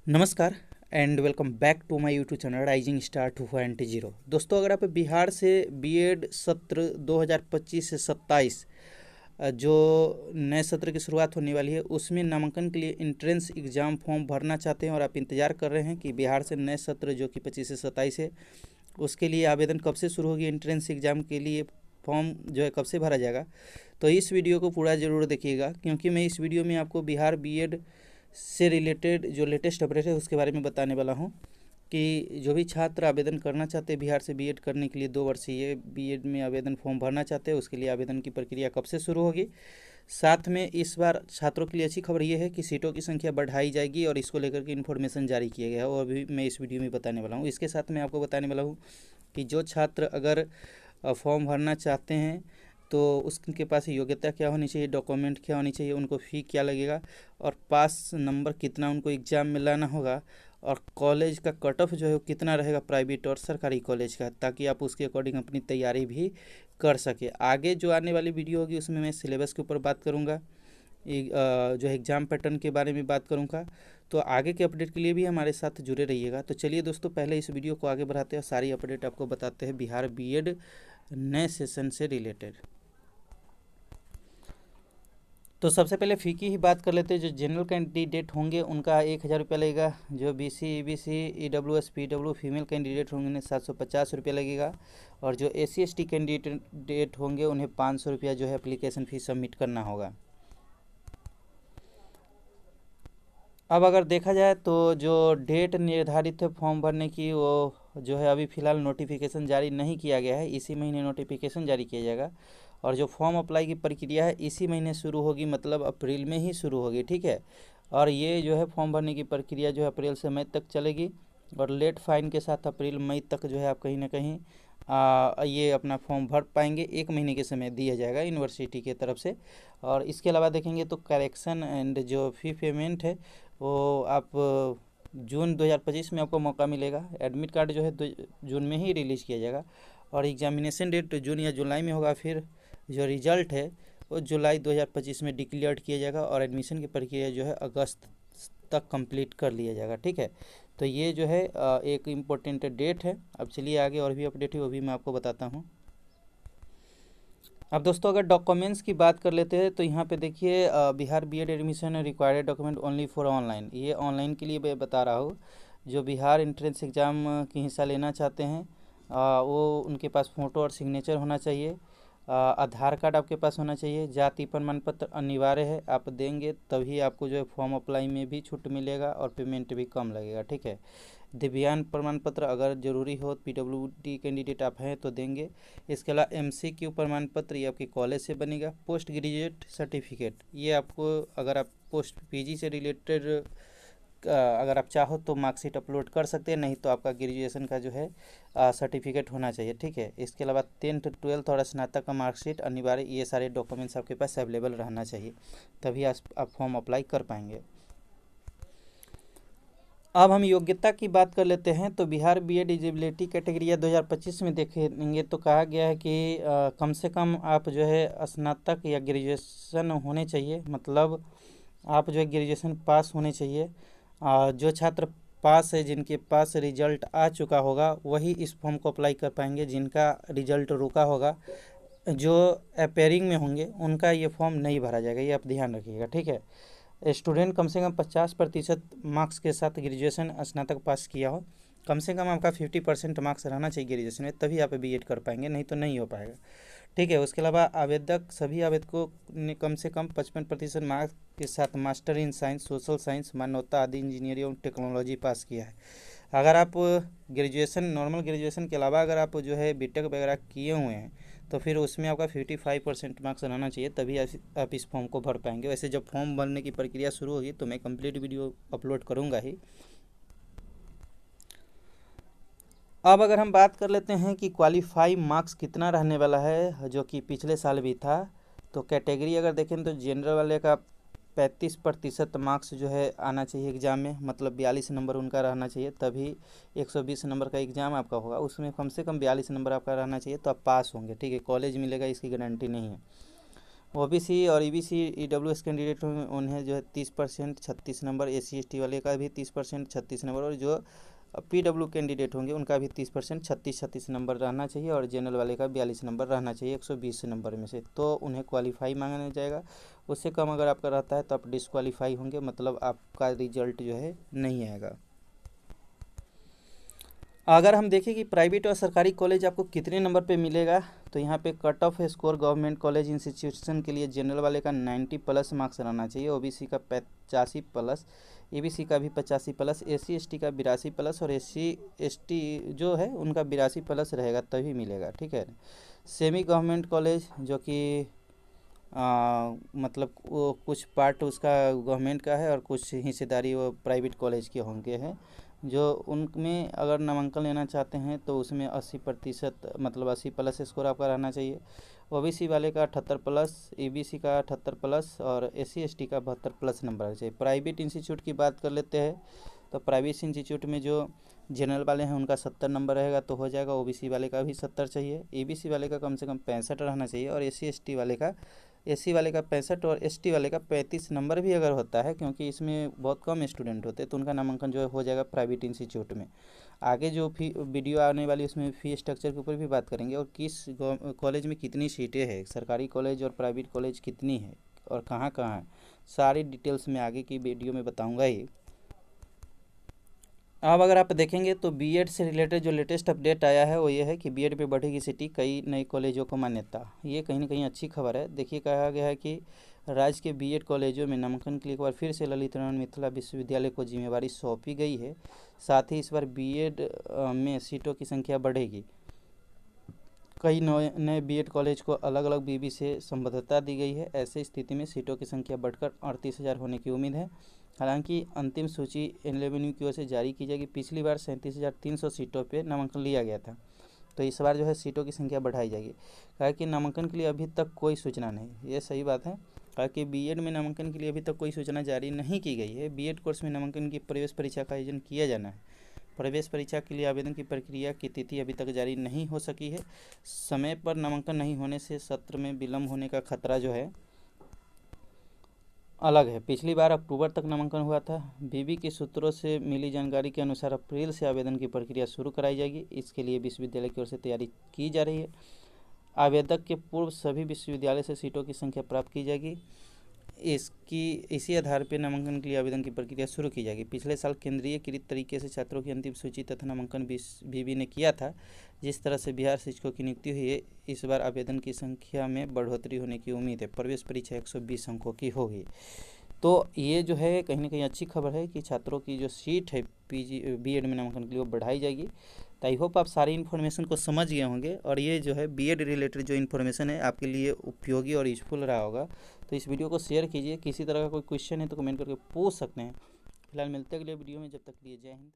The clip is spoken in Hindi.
नमस्कार and welcome back to my YouTube channel rising star 2.0। दोस्तों, अगर आप बिहार से बीएड सत्र 2025 से 27 जो नए सत्र की शुरुआत होने वाली है उसमें नामांकन के लिए इंट्रेंस एग्ज़ाम फॉर्म भरना चाहते हैं और आप इंतज़ार कर रहे हैं कि बिहार से नए सत्र जो कि 25 से 27 है उसके लिए आवेदन कब से शुरू होगी, एंट्रेंस एग्ज़ाम के लिए फॉर्म जो है कब से भरा जाएगा। तो इस वीडियो को पूरा ज़रूर देखिएगा, क्योंकि मैं इस वीडियो में आपको बिहार बीएड से रिलेटेड जो लेटेस्ट अपडेट है उसके बारे में बताने वाला हूं कि जो भी छात्र आवेदन करना चाहते हैं बिहार से बीएड करने के लिए 2 वर्षीय बीएड में आवेदन फॉर्म भरना चाहते हैं, उसके लिए आवेदन की प्रक्रिया कब से शुरू होगी। साथ में इस बार छात्रों के लिए अच्छी खबर यह है कि सीटों की संख्या बढ़ाई जाएगी और इसको लेकर के इन्फॉर्मेशन जारी किया गया है और अभी मैं इस वीडियो में बताने वाला हूँ। इसके साथ मैं आपको बताने वाला हूँ कि जो छात्र अगर फॉर्म भरना चाहते हैं तो उसके पास योग्यता क्या होनी चाहिए, डॉक्यूमेंट क्या होनी चाहिए, उनको फ़ी क्या लगेगा और पास नंबर कितना उनको एग्ज़ाम में लाना होगा और कॉलेज का कट ऑफ जो है वो कितना रहेगा प्राइवेट और सरकारी कॉलेज का, ताकि आप उसके अकॉर्डिंग अपनी तैयारी भी कर सके। आगे जो आने वाली वीडियो होगी उसमें मैं सिलेबस के ऊपर बात करूँगा, जो एग्ज़ाम पैटर्न के बारे में बात करूँगा। तो आगे के अपडेट के लिए भी हमारे साथ जुड़े रहिएगा। तो चलिए दोस्तों, पहले इस वीडियो को आगे बढ़ाते हैं और सारी अपडेट आपको बताते हैं बिहार बीएड नए सेशन से रिलेटेड। तो सबसे पहले फ़ी की ही बात कर लेते हैं। जो जनरल कैंडिडेट होंगे उनका 1000 रुपया लगेगा। जो BC EBC EWS PW female candidate होंगे उन्हें 750 रुपया लगेगा और जो एससी एसटी कैंडिडेट होंगे उन्हें 500 रुपया जो है एप्लीकेशन फ़ी सबमिट करना होगा। अब अगर देखा जाए तो जो डेट निर्धारित है फॉर्म भरने की वो जो है अभी फ़िलहाल नोटिफिकेशन जारी नहीं किया गया है। इसी महीने नोटिफिकेशन जारी किया जाएगा और जो फॉर्म अप्लाई की प्रक्रिया है इसी महीने शुरू होगी, मतलब अप्रैल में ही शुरू होगी, ठीक है। और ये जो है फॉर्म भरने की प्रक्रिया जो है अप्रैल से मई तक चलेगी और लेट फाइन के साथ अप्रैल मई तक जो है आप कहीं ना कहीं ये अपना फॉर्म भर पाएंगे। 1 महीने के समय दिया जाएगा यूनिवर्सिटी की तरफ से। और इसके अलावा देखेंगे तो करेक्शन एंड जो फ़ी पेमेंट है वो आप जून 2025 में आपको मौका मिलेगा। एडमिट कार्ड जो है जून में ही रिलीज़ किया जाएगा और एग्जामिनेशन डेट जून या जुलाई में होगा। फिर जो रिज़ल्ट है वो जुलाई 2025 में डिक्लेयर किया जाएगा और एडमिशन की प्रक्रिया जो है अगस्त तक कंप्लीट कर लिया जाएगा, ठीक है। तो ये जो है एक इम्पोर्टेंट डेट है। अब चलिए आगे और भी अपडेट है वो भी मैं आपको बताता हूँ। अब दोस्तों, अगर डॉक्यूमेंट्स की बात कर लेते हैं तो यहाँ पे देखिए Bihar BEd admission required document only for online, ये ऑनलाइन के लिए मैं बता रहा हूँ। जो बिहार एंट्रेंस एग्ज़ाम की हिस्सा लेना चाहते हैं वो उनके पास फ़ोटो और सिग्नेचर होना चाहिए। आधार कार्ड आपके पास होना चाहिए। जाति प्रमाण पत्र अनिवार्य है, आप देंगे तभी आपको जो है फॉर्म अप्लाई में भी छूट मिलेगा और पेमेंट भी कम लगेगा, ठीक है। दिव्यांग प्रमाण पत्र अगर ज़रूरी हो, पीडब्ल्यूडी कैंडिडेट आप हैं तो देंगे। इसके अलावा एमसीक्यू प्रमाण पत्र ये आपके कॉलेज से बनेगा। पोस्ट ग्रेजुएट सर्टिफिकेट ये आपको अगर आप पोस्ट पीजी से रिलेटेड अगर आप चाहो तो मार्कशीट अपलोड कर सकते हैं, नहीं तो आपका ग्रेजुएशन का जो है सर्टिफिकेट होना चाहिए, ठीक है। इसके अलावा 10th 12th और स्नातक का मार्कशीट अनिवार्य, ये सारे डॉक्यूमेंट्स आपके पास अवेलेबल रहना चाहिए, तभी आप फॉर्म अप्लाई कर पाएंगे। अब हम योग्यता की बात कर लेते हैं। तो बिहार बीएड एलिजिबिलिटी कैटेगरी 2025 में देखेंगे तो कहा गया है कि कम से कम आप जो है स्नातक या ग्रेजुएशन होने चाहिए, मतलब आप जो है ग्रेजुएशन पास होने चाहिए। जो छात्र पास है, जिनके पास रिजल्ट आ चुका होगा वही इस फॉर्म को अप्लाई कर पाएंगे। जिनका रिजल्ट रुका होगा, जो अपेयरिंग में होंगे, उनका ये फॉर्म नहीं भरा जाएगा, ये आप ध्यान रखिएगा, ठीक है। स्टूडेंट कम से कम 50% मार्क्स के साथ ग्रेजुएशन स्नातक पास किया हो। कम से कम आपका 50% मार्क्स रहना चाहिए ग्रेजुएशन में, तभी आप बीएड कर पाएंगे, नहीं तो नहीं हो पाएगा, ठीक है। उसके अलावा आवेदक सभी आवेदकों ने कम से कम 55% मार्क्स के साथ master in science, social science, मानवता आदि इंजीनियरिंग और टेक्नोलॉजी पास किया है। अगर आप ग्रेजुएशन, नॉर्मल ग्रेजुएशन के अलावा अगर आप जो है बीटेक वगैरह किए हुए हैं तो फिर उसमें आपका 55% मार्क्स रहना चाहिए, तभी आप इस फॉर्म को भर पाएंगे। वैसे जब फॉर्म भरने की प्रक्रिया शुरू होगी तो मैं कंप्लीट वीडियो अपलोड करूँगा ही। अब अगर हम बात कर लेते हैं कि क्वालिफाई मार्क्स कितना रहने वाला है, जो कि पिछले साल भी था। तो कैटेगरी अगर देखें तो जनरल वाले का 35% मार्क्स जो है आना चाहिए एग्ज़ाम में, मतलब 42 नंबर उनका रहना चाहिए, तभी 120 नंबर का एग्ज़ाम आपका होगा। उसमें कम से कम 42 नंबर आपका रहना चाहिए तो आप पास होंगे, ठीक है। कॉलेज मिलेगा इसकी गारंटी नहीं है। ओबीसी और ईबीसी ईडब्ल्यूएस कैंडिडेट होंगे उन्हें जो है 30% 36 नंबर, SC/ST वाले का भी 30% 36 नंबर, और जो पीडब्ल्यू कैंडिडेट होंगे उनका भी 30% 36 नंबर रहना चाहिए, और जनरल वाले का 42 नंबर रहना चाहिए 120 नंबर में से, तो उन्हें क्वालिफाई मांगा जाएगा। उससे कम अगर आपका रहता है तो आप डिस्क्वालीफाई होंगे, मतलब आपका रिजल्ट जो है नहीं आएगा। अगर हम देखें कि प्राइवेट और सरकारी कॉलेज आपको कितने नंबर पे मिलेगा, तो यहाँ पे cut off score government college institution के लिए जनरल वाले का 90+ मार्क्स रहना चाहिए, ओबीसी का 85+, ईबीसी का भी 85+, SC/ST का 82+, और SC/ST जो है उनका 82+ रहेगा तभी मिलेगा, ठीक है। सेमी गवर्नमेंट कॉलेज जो कि मतलब वो कुछ पार्ट उसका गवर्नमेंट का है और कुछ हिस्सेदारी वो प्राइवेट कॉलेज के होंगे हैं, जो उनमें अगर नामांकन लेना चाहते हैं तो उसमें 80% मतलब 80+ स्कोर आपका रहना चाहिए। ओबीसी वाले का 78+, ईबीसी का 78+, और SC/ST का 72+ नंबर चाहिए। प्राइवेट इंस्टीट्यूट की बात कर लेते हैं तो प्राइवेट इंस्टीट्यूट में जो जनरल वाले हैं उनका 70 नंबर रहेगा तो हो जाएगा। ओबीसी वाले का भी 70 चाहिए, ईबीसी वाले का कम से कम 65 रहना चाहिए, और SC/ST वाले का 65 और ST वाले का 35 नंबर भी अगर होता है, क्योंकि इसमें बहुत कम स्टूडेंट होते हैं तो उनका नामांकन जो है हो जाएगा प्राइवेट इंस्टीट्यूट में। आगे जो वीडियो आने वाली उसमें फ़ी स्ट्रक्चर के ऊपर भी बात करेंगे, और किस कॉलेज में कितनी सीटें हैं, सरकारी कॉलेज और प्राइवेट कॉलेज कितनी है और कहाँ कहाँ है, सारी डिटेल्स में आगे की वीडियो में बताऊँगा ही। अब अगर आप देखेंगे तो बीएड से रिलेटेड जो लेटेस्ट अपडेट आया है वो ये है कि बीएड पे बढ़ेगी सीटी, कई नए कॉलेजों को मान्यता। ये कहीं ना कहीं अच्छी खबर है। देखिए कहा गया है कि राज्य के बीएड कॉलेजों में नामांकन के लिए एक बार फिर से ललित नारायण मिथिला विश्वविद्यालय को जिम्मेवारी सौंपी गई है। साथ ही इस बार बीएड में सीटों की संख्या बढ़ेगी। कई नए बीएड कॉलेज को अलग अलग बीबी से संबद्धता दी गई है। ऐसे स्थिति में सीटों की संख्या बढ़कर 38,000 होने की उम्मीद है। हालांकि अंतिम सूची NLMU की ओर से जारी की जाएगी। पिछली बार 37,300 सीटों पे नामांकन लिया गया था, तो इस बार जो है सीटों की संख्या बढ़ाई जाएगी। कहा कि नामांकन के लिए अभी तक कोई सूचना नहीं, ये सही बात है। कहा कि बीएड में नामांकन के लिए अभी तक कोई सूचना जारी नहीं की गई है। बीएड कोर्स में नामांकन की प्रवेश परीक्षा का आयोजन किया जाना है। प्रवेश परीक्षा के लिए आवेदन की प्रक्रिया की तिथि अभी तक जारी नहीं हो सकी है। समय पर नामांकन नहीं होने से सत्र में विलम्ब होने का खतरा जो है अलग है। पिछली बार अक्टूबर तक नामांकन हुआ था। बीबी के सूत्रों से मिली जानकारी के अनुसार अप्रैल से आवेदन की प्रक्रिया शुरू कराई जाएगी। इसके लिए विश्वविद्यालय की ओर से तैयारी की जा रही है। आवेदक के पूर्व सभी विश्वविद्यालय से सीटों की संख्या प्राप्त की जाएगी। इसी आधार पर नामांकन के लिए आवेदन की प्रक्रिया शुरू की जाएगी। पिछले साल केंद्रीयकृत तरीके से छात्रों की अंतिम सूची तथा नामांकन बीबी ने किया था। जिस तरह से बिहार शिक्षकों की नियुक्ति हुई है, इस बार आवेदन की संख्या में बढ़ोतरी होने की उम्मीद है। प्रवेश परीक्षा 120 अंकों की होगी। तो ये जो है कहीं ना कहीं अच्छी खबर है कि छात्रों की जो सीट है बीएड में नामांकन के लिए वो बढ़ाई जाएगी। तो आई होप आप सारी इन्फॉर्मेशन को समझ गए होंगे, और ये जो है बीएड रिलेटेड जो इन्फॉर्मेशन है आपके लिए उपयोगी और यूजफुल रहा होगा। तो इस वीडियो को शेयर कीजिए। किसी तरह का कोई क्वेश्चन है तो कमेंट करके पूछ सकते हैं। फिलहाल मिलते हैं अगले वीडियो में, जब तक के लिए जय हिंद।